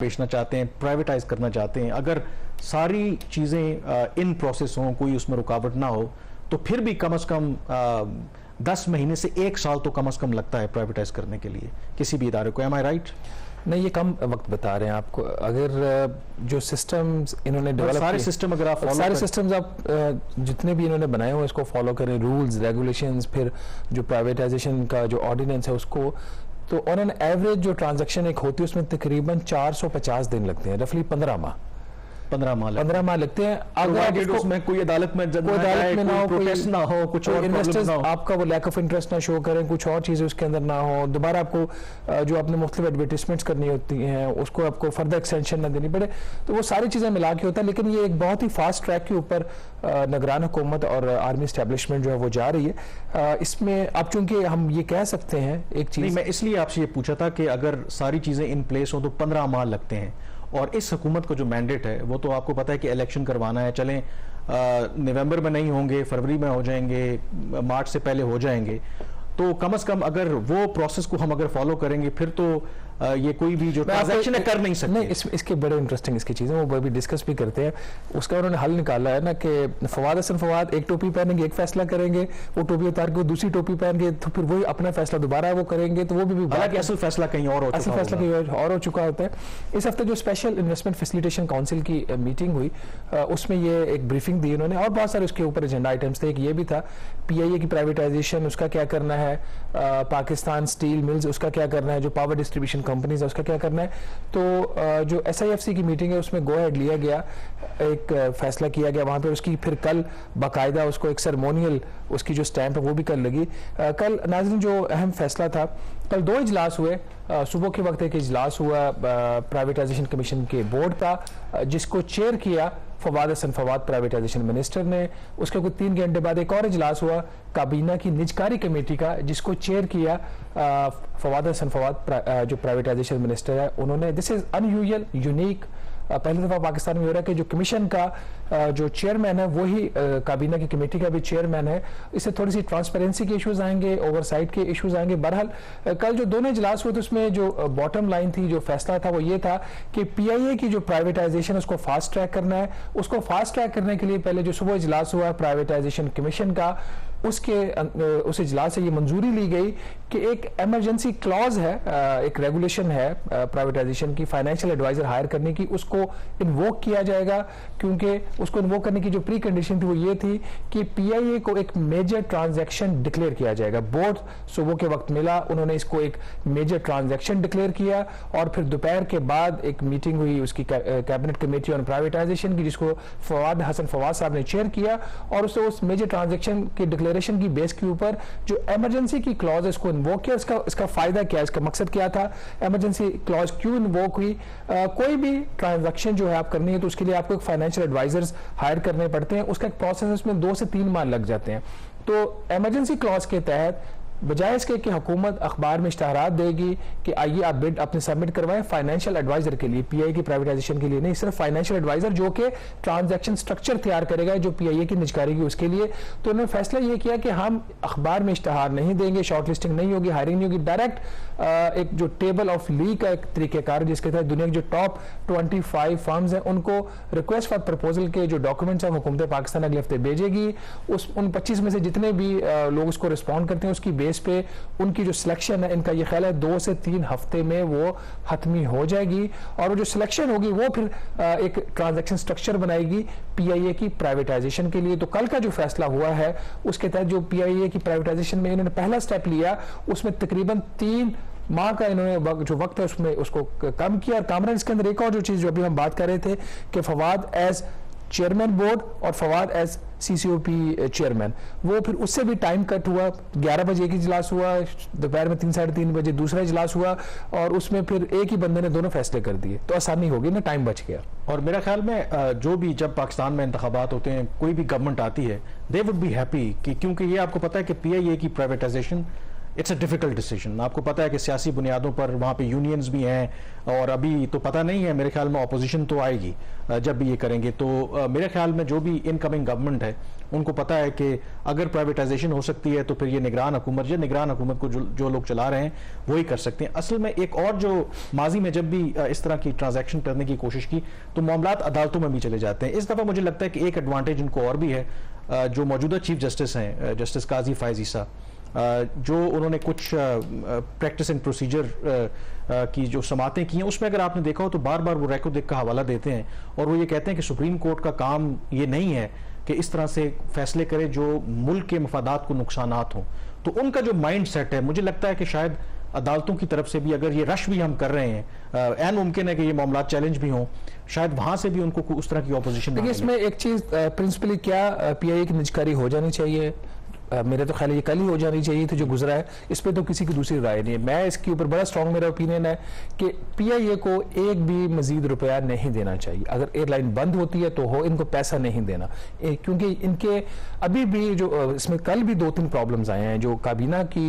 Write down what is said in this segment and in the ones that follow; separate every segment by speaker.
Speaker 1: बेचना चाहते हैं, प्राइवेटाइज करना चाहते हैं, अगर सारी चीज़ें इन प्रोसेस हों, कोई उसमें रुकावट ना हो, तो फिर भी कम से कम 10 महीने से 1 साल तो कम से कम लगता है प्राइवेटाइज करने के लिए किसी भी इदारे को। एम आई राइट?
Speaker 2: नहीं, ये कम वक्त बता रहे हैं आपको। अगर जो सिस्टम्स इन्होंने डेवलप
Speaker 1: सारे सिस्टम अगर आप
Speaker 2: सारे सिस्टम्स आप जितने भी इन्होंने बनाए हुए इसको फॉलो करें, रूल्स रेगुलेशंस, फिर जो प्राइवेटाइजेशन का जो ऑर्डिनेंस है उसको, तो ऑन एन एवरेज जो ट्रांजैक्शन एक होती है उसमें तकरीबन 450 दिन लगते हैं, रफली 15 माह
Speaker 1: 15 माह लगते हैं।
Speaker 2: अगर
Speaker 1: उसमें कोई अदालत में
Speaker 2: ना हो,
Speaker 1: प्रोटेस्ट ना हो, कुछ और
Speaker 2: इन्वेस्टर्स आपका वो लैक ऑफ इंटरेस्ट ना शो करें, कुछ और चीजें उसके अंदर ना हो, दोबारा आपको जो आपने मुख्तलिफ एडवर्टाइजमेंट्स करनी होती हैं उसको आपको फर्दर एक्सटेंशन ना देनी पड़े, तो वो सारी चीजें मिला के होता है। लेकिन ये एक बहुत ही फास्ट ट्रैक के ऊपर निगरान हुकूमत और आर्मी एस्टेब्लिशमेंट जो है वो जा रही है। इसमें अब चूंकि हम ये कह सकते हैं एक चीज,
Speaker 1: मैं इसलिए आपसे ये पूछा था कि अगर सारी चीजें इन प्लेस हो तो 15 माह लगते हैं, और इस हुकूमत का जो मैंडेट है वो तो आपको पता है कि इलेक्शन करवाना है, चलें नवंबर में नहीं होंगे, फरवरी में हो जाएंगे, मार्च से पहले हो जाएंगे, तो कम से कम अगर वो प्रोसेस को हम अगर फॉलो करेंगे फिर तो ये कोई भी जो ट्रांजैक्शन है कर नहीं सकते।
Speaker 2: नहीं, इसके बड़े इंटरेस्टिंग इसकी चीज़ें वो भी डिस्कस भी करते हैं। उसका उन्होंने हल निकाला है ना कि फवाद हसन फवाद एक टोपी पहनेंगे, एक फैसला करेंगे, वो टोपी उतार के दूसरी टोपी पहनेंगे, तो फिर वही अपना फैसला दोबारा वो करेंगे, तो वो भी
Speaker 1: असल फैसला कहीं और हो
Speaker 2: असल फैसला कहीं और हो चुका होता है। इस हफ्ते जो स्पेशल इन्वेस्टमेंट फैसिलिटेशन काउंसिल की मीटिंग हुई उसमें ये एक ब्रीफिंग दी उन्होंने, और बहुत सारे उसके ऊपर एजेंडा आइटम्स थे। एक ये भी था PIA की प्राइवेटाइजेशन, उसका क्या करना है, पाकिस्तान स्टील मिल्स उसका क्या करना है, जो पावर डिस्ट्रीब्यूशन कंपनीज है उसका क्या करना है। तो जो SIFC की मीटिंग है उसमें गो अहेड लिया गया, एक फैसला किया गया वहां पे, उसकी फिर कल बाकायदा उसको एक सेरेमोनियल उसकी जो स्टैंप है वो भी कल लगी। कल नाज़रीन जो अहम फैसला था, कल 2 इजलास हुए। सुबह के वक्त एक इजलास हुआ प्राइवेटाइजेशन कमीशन के बोर्ड का, जिसको चेयर किया फवाद हसन फवाद प्राइवेटाइजेशन मिनिस्टर ने। उसके कुछ 3 घंटे बाद एक और इजलास हुआ काबीना की निजकारी कमेटी का, जिसको चेयर किया फवाद हसन फवाद जो प्राइवेटाइजेशन मिनिस्टर है उन्होंने। दिस इज अनयूजुअल, यूनिक, पहली दफा पाकिस्तान में हो रहा है कि जो कमीशन का जो चेयरमैन है वही काबीना की कमेटी का भी चेयरमैन है। इससे थोड़ी सी ट्रांसपेरेंसी के इश्यूज आएंगे, ओवरसाइट के इश्यूज आएंगे। बहरहाल कल जो दोनों इजलास हुए थे उसमें जो बॉटम लाइन थी, जो फैसला था वो ये था कि PIA की जो प्राइवेटाइजेशन उसको फास्ट ट्रैक करना है। उसको फास्ट ट्रैक करने के लिए पहले जो सुबह इजलास हुआ प्राइवेटाइजेशन कमीशन का, उस इजलास से ये मंजूरी ली गई कि एक इमरजेंसी क्लॉज है, एक रेगुलेशन है प्राइवेटाइजेशन की, फाइनेंशियल एडवाइजर हायर करने की, उसको इन्वोक किया जाएगा। क्योंकि उसको इन्वोक करने की जो प्री कंडीशन थी वो ये थी कि PIA को एक मेजर ट्रांजैक्शन डिक्लेयर किया जाएगा। बोर्ड सुबह के वक्त मिला, उन्होंने इसको एक मेजर ट्रांजैक्शन डिक्लेयर किया, और फिर दोपहर के बाद एक मीटिंग हुई उसकी कैबिनेट कमेटी ऑन प्राइवेटाइजेशन की, जिसको फवाद हसन फवाद साहब ने चेयर किया, और उससे उस मेजर ट्रांजैक्शन की डिक्लेरेशन की बेस के ऊपर जो इमरजेंसी की क्लॉज है इसको इन्वोक किया। इसका फायदा क्या है, इसका मकसद क्या था, इमरजेंसी क्लॉज क्यों इन्वोक हुई। कोई भी ट्रांजैक्शन जो है आप करनी है तो उसके लिए आपको एक फाइनेंशियल एडवाइजर्स हायर करने पड़ते हैं, उसका एक प्रोसेस उसमें 2 से 3 माह लग जाते हैं। तो इमरजेंसी क्लॉज के तहत बजाय इसके कि हुकूमत अखबार में इश्तहारात देगी कि आइए आप बिड अपने सबमिट करवाएं फाइनेंशियल एडवाइजर के लिए, PIA की प्राइवेटाइजेशन के लिए नहीं, सिर्फ फाइनेंशियल एडवाइजर जो कि ट्रांजैक्शन स्ट्रक्चर तैयार करेगा जो PIA की निजकारी की उसके लिए। तो उन्होंने फैसला ये किया कि हम अखबार में इश्तहार नहीं देंगे, शॉर्ट लिस्टिंग नहीं होगी, हायरिंग नहीं होगी, डायरेक्ट एक जो टेबल ऑफ ली का एक तरीकेकार जिसके तहत दुनिया के जो टॉप 25 फर्म्स हैं उनको रिक्वेस्ट फॉर प्रपोजल के जो डॉक्यूमेंट्स हैं हुकूमत पाकिस्तान अगले हफ्ते भेजेगी। उन 25 में से जितने भी लोग उसको रिस्पॉन्ड करते हैं उसकी बेस पे उनकी जो सिलेक्शन है, इनका ये ख्याल है 2 से 3 हफ्ते में वो हतमी हो जाएगी, और वो जो सिलेक्शन होगी वो फिर एक ट्रांजैक्शन स्ट्रक्चर बनाएगी PIA की प्राइवेटाइजेशन के लिए। तो कल का जो फैसला हुआ है उसके तहत जो PIA की प्राइवेटाइजेशन में इन्होंने पहला स्टेप लिया, उसमें तकरीबन 3 माह का इन्होंने जो वक्त है उसमें उसको कम किया। और कामरान इसके अंदर एक और जो चीज जो अभी हम बात कर रहे थे कि फवाद एज चेयरमैन बोर्ड और फवाद एज CCOP चेयरमैन, वो फिर उससे भी टाइम कट हुआ। 11 बजे एक इजलास हुआ, दोपहर में 3 साढ़े 3 बजे दूसरा इजलास हुआ, और उसमें फिर एक ही बंदे ने दोनों फैसले कर दिए, तो आसानी होगी ना, टाइम बच गया।
Speaker 1: और मेरा ख्याल में जो भी जब पाकिस्तान में इंतखाबात होते हैं, कोई भी गवर्नमेंट आती है, दे वुड बी हैप्पी कि क्योंकि ये आपको पता है कि PIA की privatisation it's a difficult decision. आपको पता है कि सियासी बुनियादों पर वहाँ पे यूनियंस भी हैं और अभी तो पता नहीं है, मेरे ख्याल में अपोजिशन तो आएगी जब भी ये करेंगे। तो मेरे ख्याल में जो भी इनकमिंग गवर्नमेंट है उनको पता है कि अगर प्राइवेटाइजेशन हो सकती है तो फिर ये निगरान हुकूमत को जो लोग चला रहे हैं वही कर सकते हैं। असल में एक और जो माजी में जब भी इस तरह की ट्रांजैक्शन करने की कोशिश की तो मामलात अदालतों में भी चले जाते हैं। इस दफ़ा मुझे लगता है कि एक एडवांटेज इनको और भी है, जो मौजूदा चीफ जस्टिस हैं जस्टिस काजी फायज ईसा, जो उन्होंने कुछ प्रैक्टिस एंड प्रोसीजर की जो समातें की हैं उसमें अगर आपने देखा हो तो बार बार वो रेको का हवाला देते हैं और वो ये कहते हैं कि सुप्रीम कोर्ट का काम ये नहीं है कि इस तरह से फैसले करे जो मुल्क के मफादात को नुकसानात हों। तो उनका जो माइंड सेट है, मुझे लगता है कि शायद अदालतों की तरफ से भी अगर ये रश भी हम कर रहे हैं, ऐन मुमकिन है कि ये मामला चैलेंज भी हों, शायद वहां से भी उनको उस तरह की ऑपोजिशन।
Speaker 2: देखिए इसमें एक चीज प्रिंसिपली क्या पीआईए की निजकारी हो जानी चाहिए, मेरा तो ख्याल ये कल ही हो जानी चाहिए थी जो गुजरा है, इस पे तो किसी की दूसरी राय नहीं है। मैं इसके ऊपर बड़ा स्ट्रांग मेरा ओपिनियन है कि पीआईए को एक भी मजीद रुपया नहीं देना चाहिए। अगर एयरलाइन बंद होती है तो हो, इनको पैसा नहीं देना, क्योंकि इनके अभी भी जो इसमें कल भी 2-3 प्रॉब्लम्स आए हैं। जो काबीना की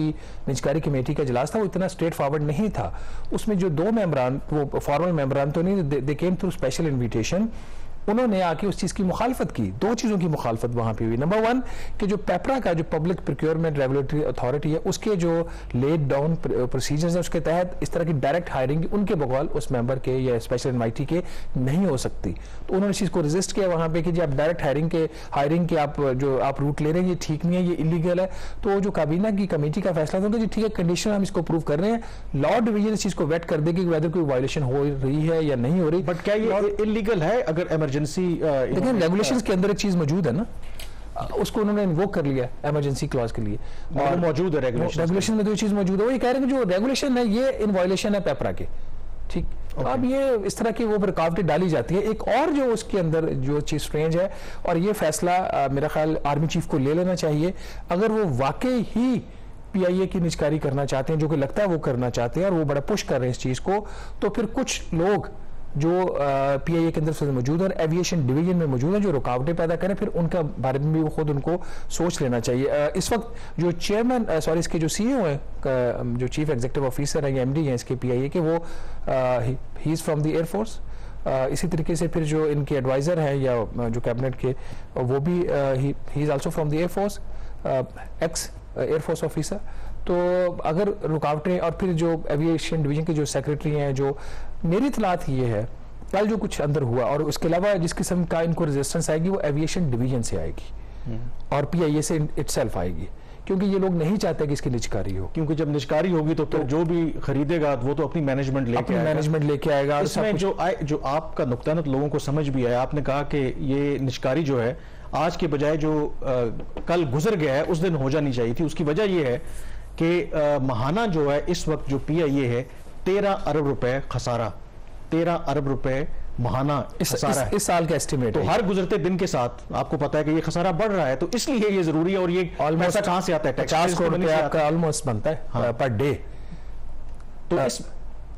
Speaker 2: निजकारी कमेटी का इजलास था वो इतना स्ट्रेट फॉरवर्ड नहीं था, उसमें जो 2 मेंबरान, वो फॉर्मल मेंबरान तो नहीं, दे केम थ्रू स्पेशल इन्विटेशन, उन्होंने आके उस चीज की मुखालफत की। 2 चीजों की मुखालफत वहां पे हुई। नंबर 1 कि जो पेपरा का जो पब्लिक प्रोक्योरमेंट रेगुलेटरी अथॉरिटी है उसके जो लेड डाउन प्रोसीजर्स है उसके तहत इस तरह की डायरेक्ट हायरिंग उनके बगौल उस मेंबर के या स्पेशल इनवाइटी के नहीं हो सकती। तो उन्होंने इस चीज को रजिस्ट किया वहां पे कि जी आप डायरेक्ट हायरिंग के आप रूट ले रहे हैं, ये ठीक नहीं है, ये इलीगल है। तो जो काबीना की कमेटी का फैसला था कि ठीक है, कंडीशन हम इसको अप्रूव कर रहे हैं, लॉ डिवीजन इस चीज को वेट कर देगी वेदर कोई वायलेशन हो रही है या नहीं हो रही।
Speaker 1: बट क्या ये इलीगल है अगर इमरजेंसी?
Speaker 2: लेकिन रेगुलेशंस के अंदर एक चीज मौजूद है ना, उसको उन्होंने इन्वोक कर लिया इमरजेंसी क्लॉज के लिए,
Speaker 1: और मौजूद है
Speaker 2: रेगुलेशन में तो ये चीज मौजूद है। वो ये कह रहे हैं कि जो रेगुलेशन है ये इन वायलेशन है पेपरा के, ठीक। अब ये इस तरह की वो रुकावटें डाली जाती है। एक और जो उसके अंदर जो चीज स्ट्रेंज है, और ये फैसला मेरा ख्याल आर्मी चीफ को ले लेना चाहिए, अगर वो वाकई ही पीआईए की निजकारी करना चाहते हैं, जो कि लगता है वो करना चाहते हैं और वो बड़ा पुश कर रहे हैं इस चीज को, तो फिर कुछ लोग जो पीआईए के अंदर से मौजूद और एविएशन डिवीजन में मौजूद है जो रुकावटें पैदा करें, फिर उनका बारे में भी वो खुद उनको सोच लेना चाहिए। इस वक्त जो चेयरमैन इसके जो सीईओ हैं, जो चीफ एग्जीक्यूटिव ऑफिसर है या एमडी हैं इसके पीआईए के, वो he is from the air force. इसी तरीके से फिर जो इनके एडवाइजर हैं या जो कैबिनेट के, वो भी he is also from the air force, x air force officer. तो अगर रुकावटें, और फिर जो एविएशन डिवीजन के जो सेक्रेटरी हैं, जो मेरी इतलात ये है कल जो कुछ अंदर हुआ, और उसके अलावा जिस किस्म का इनको रेजिस्टेंस आएगी वो एविएशन डिवीजन से आएगी और पीआईए से इटसेल्फ आएगी, क्योंकि ये लोग नहीं चाहते कि इसकी निजकारी हो।
Speaker 1: क्योंकि जब निजकारी होगी तो जो भी खरीदेगा वो तो अपनी मैनेजमेंट लेके आएगा। इसमें जो आपका नुक्ता न लोगों को समझ भी आया, आपने कहा कि ये निजकारी जो है आज के बजाय जो कल गुजर गया है उस दिन हो जानी चाहिए थी। उसकी वजह यह है कि महाना जो है इस वक्त जो पीआईए है 13 अरब रुपए खसारा, 13 अरब रुपए महाना खसारा है
Speaker 2: इस साल का एस्टिमेट।
Speaker 1: तो हर गुजरते दिन के साथ आपको पता है कि ये खसारा बढ़ रहा है, तो इसलिए ये जरूरी है। और ये पैसा कहां से आता है?
Speaker 2: 50 करोड़ रुपया का ऑलमोस्ट बनता है पर डे। तो इस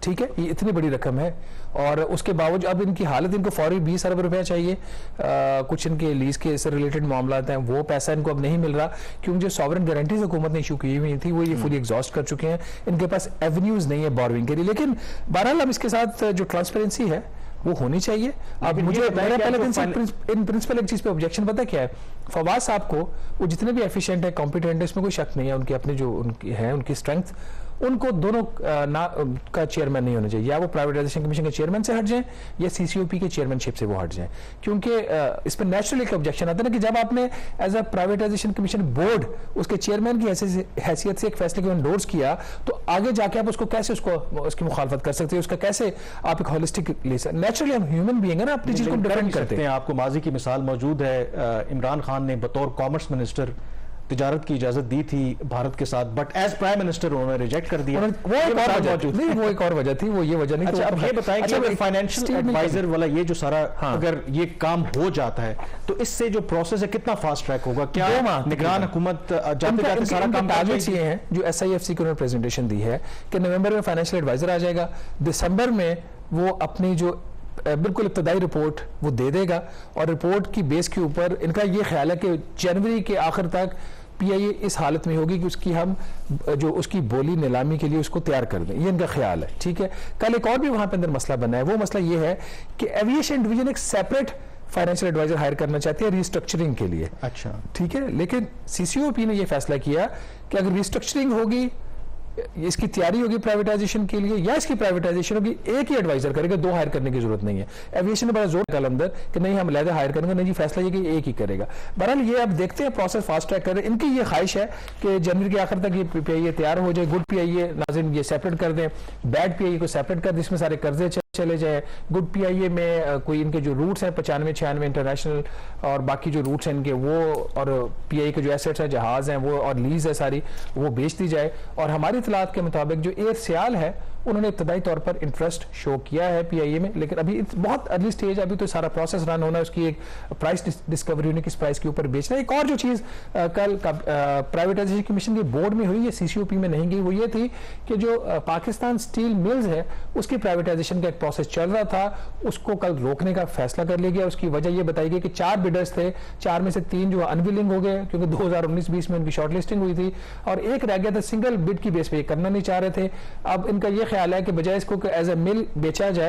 Speaker 2: ठीक है, ये इतनी बड़ी रकम है, और उसके बावजूद अब इनकी हालत, इनको फौरी 20 अरब रुपया चाहिए। कुछ इनके लीज के से रिलेटेड मामला हैं, वो पैसा इनको अब नहीं मिल रहा, क्योंकि जो सॉवरेन गारंटीज हुकूमत ने इशू की हुई थी वो ये फुली एग्जॉस्ट कर चुके हैं। इनके पास एवेन्यूज नहीं है बोरोइंग के लिए। लेकिन बहरहाल अब इसके साथ जो ट्रांसपेरेंसी है वो होनी चाहिए। अब मुझे मेरा पहले दिन से इन प्रिंसिपल एक चीज पे ऑब्जेक्शन पता क्या है, फवाद साहब को, वो जितने भी एफिशिएंट है, कॉम्पिटेंट है, इसमें कोई शक नहीं है, उनकी अपनी जो उनकी है उनकी स्ट्रेंथ, उनको दोनों का चेयरमैन नहीं होना चाहिए। या वो प्राइवेटाइजेशन कमीशन के चेयरमैन से हट जाएं या सीसीओपी के चेयरमैनशिप से वो हट जाएं, क्योंकि इस पर नेचुरली एक ऑब्जेक्शन आता है ना कि जब आपने as a privatisation commission board उसके चेयरमैन की हैसियत से एक फैसले को एंडोर्स किया, तो आगे जाके आप उसको कैसे उसकी मुखालफत कर सकते हैं, उसका कैसे आप एक होलिस्टिक नेचुरली हम ह्यूमन बीइंग है ना, अपनी चीज को डिफेंड करते हैं।
Speaker 1: आपको माजी की मिसाल मौजूद है, इमरान खान ने बतौर कॉमर्स मिनिस्टर तिजारत की इजाजत दी थी भारत के साथ, बट एज प्राइम मिनिस्टर उन्होंने रिजेक्ट कर दिया।
Speaker 2: वो एक और वजह थी, वो ये वजह नहीं।
Speaker 1: अच्छा, अब ये बताएं कि फाइनेंशियल एडवाइजर वाला ये जो सारा अगर ये काम हो जाता है तो इससे जो प्रोसेस है कितना फास्ट ट्रैक होगा? क्या निगरान हुकूमत जाते जाते सारा काम?
Speaker 2: टारगेट्स ये हैं जो SIFC को उन्होंने प्रेजेंटेशन दी है कि नवंबर में फाइनेंशियल एडवाइजर आ जाएगा, दिसंबर में वो अपनी जो बिल्कुल इब्तदाई रिपोर्ट वो दे देगा, और रिपोर्ट की बेस के ऊपर इनका ये ख्याल है कि जनवरी के आखिर तक पीआईए इस हालत में होगी कि उसकी हम जो उसकी बोली नीलामी के लिए उसको तैयार कर दें, ये इनका ख्याल है। ठीक है, कल एक और भी वहां पे अंदर मसला बना है, वो मसला ये है कि एविएशन डिवीजन एक सेपरेट फाइनेंशियल एडवाइजर हायर करना चाहती है रिस्ट्रक्चरिंग के लिए।
Speaker 1: अच्छा,
Speaker 2: ठीक है, लेकिन सीसीओपी ने यह फैसला किया कि अगर रिस्ट्रक्चरिंग होगी, इसकी तैयारी होगी प्राइवेटाइजेशन के लिए या इसकी प्राइवेटाइजेशन होगी, एक ही एडवाइजर करेगा, दो हायर करने की जरूरत नहीं है। एविएशन ने बड़ा जोर डाला अंदर कि नहीं हम अलग हायर करेंगे, नहीं जी फैसला ये कि एक ही करेगा। बहरहाल ये अब देखते हैं, प्रोसेस फास्ट ट्रैक कर रहे हैं। इनकी ये ख्वाहिश है कि जनवरी के आखिर तक ये पीआईए तैयार हो जाए, गुड पीआईए नाज़रीन ये सेपरेट कर दें, बैड पीआईए को सेपरेट कर दें, इसमें सारे कर्जे चले जाए। गुड पीआईए में कोई इनके जो रूट्स हैं 95-96 इंटरनेशनल और बाकी जो रूट्स हैं इनके वो, और पीआईए के जो एसेट्स हैं जहाज हैं वो और लीज है सारी, वो बेच दी जाए। और हमारी इतलात के मुताबिक जो एयर सियाल है उन्होंने इब्तदाई तौर पर इंटरेस्ट शो किया है पीआईए में, लेकिन अभी बहुत अर्ली स्टेज, अभी तो सारा प्रोसेस रन होना है, उसकी एक प्राइस डिस्कवरी होने, किस प्राइस के ऊपर बेचना है। एक और जो चीज़ कल प्राइवेटाइजेशन कमीशन की बोर्ड में हुई, ये सीसीओपी में नहीं गई, वो ये थी कि जो पाकिस्तान स्टील मिल्स है उसकी प्राइवेटाइजेशन का एक प्रोसेस चल रहा था, उसको कल रोकने का फैसला कर लिया गया। उसकी वजह यह बताई गई कि 4 बिडर्स थे, 4 में से 3 जो अनविलिंग हो गए क्योंकि 2019-20 में उनकी शॉर्टलिस्टिंग हुई थी, और एक रह गया था सिंगल बिड की बेस पे, करना नहीं चाह रहे थे। अब इनका यह ख्याल है कि बजाय इसको एज ए मिल बेचा जाए